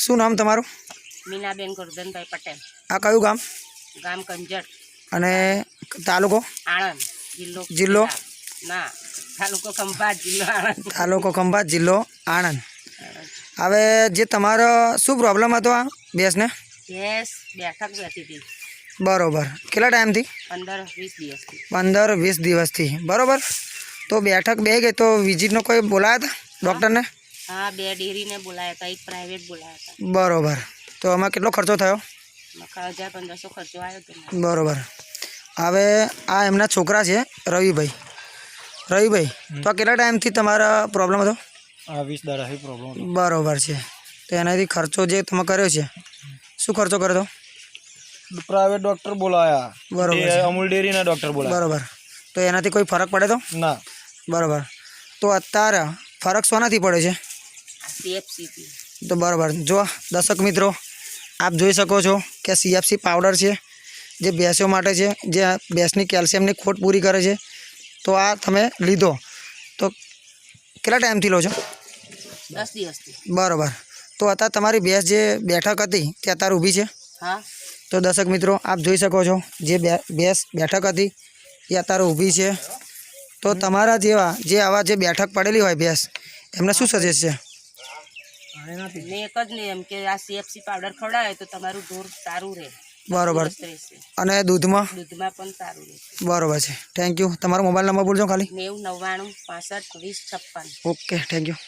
શું નામ તમારું? મીનાબેન ગોરધનભાઈ પટેલ. આ કયું ગામ? ગામ કંજર. અને તાલુકો? આણંદ. જિલ્લો? ના, તાલુકો ખંભાત, જિલ્લો આણંદ. તાલુકો ખંભાત, જિલ્લો આણંદ. હવે જે તમારો શું પ્રોબ્લેમ હતો આ ભેંસને? ભેંસ બેઠક બેઠી હતી બરોબર. કેટલા ટાઈમથી? 15-20 દિવસથી. 15-20 દિવસથી. બરોબર. તો બેઠક બે ગઈ તો વિઝિટનો કોઈ બોલાયા હતા ડૉક્ટરને? હા, 2 ડેરીને બોલાયા હતા, એક પ્રાઇવેટ બોલાયા હતા. બરોબર. તો આમાં કેટલો ખર્ચો થયો? 1000-1500 ખર્ચો આવ્યો હતો. બરોબર. હવે આ એમના છોકરા છે રવિભાઈ. રવિભાઈ, તો આ કેટલા ટાઈમથી તમારા પ્રોબ્લેમ હતો? 20 દાડાથી પ્રોબ્લેમ હતો. બરોબર છે. તો એનાથી ખર્ચો જે તમે કર્યો છે, શું ખર્ચો કર્યો હતો? પ્રાઇવેટ ડોક્ટર બોલાયા. બરોબર છે. અમૂલ ડેરીના ડોક્ટર બોલાયા. બરોબર. તો એનાથી કોઈ ફરક પડે તો? ના. બરોબર. તો અત્યારે ફરક શોનાથી પડે છે? CFC. તો બરાબર. જો દર્શક મિત્રો, આપ જોઈ શકો છો કે CFC પાવડર છે જે ભેંસો માટે છે, જે ભેંસની કેલ્શિયમની ખોટ પૂરી કરે છે. તો આ તમે લીધો તો કેટલા ટાઈમથી લો છો? 10 દિવસથી. બરાબર. તો અત્યારે તમારી ભેંસ જે બેઠક હતી તે અત્યારે ઊભી છે? હા. તો દર્શક મિત્રો, આપ જોઈ શકો છો જે ભેંસ બેઠક હતી એ અત્યારે ઊભી છે. તો તમારા જેવા જે આવા જે બેઠક પડેલી હોય ભેંસ, એમને શું સજેસ્ટ છે? ને એક જ નહીં, એમ કે આ CFC પાવડર ખવડાવે તો તમારું ઢોર સારું રહે. બરોબર. રહેશે. અને દૂધમાં? દૂધમાં પણ સારું રહેશે. બરોબર છે. Thank you. તમારો મોબાઈલ નંબર બોલજો ખાલી. 90 99 65 20 56. Okay, thank you.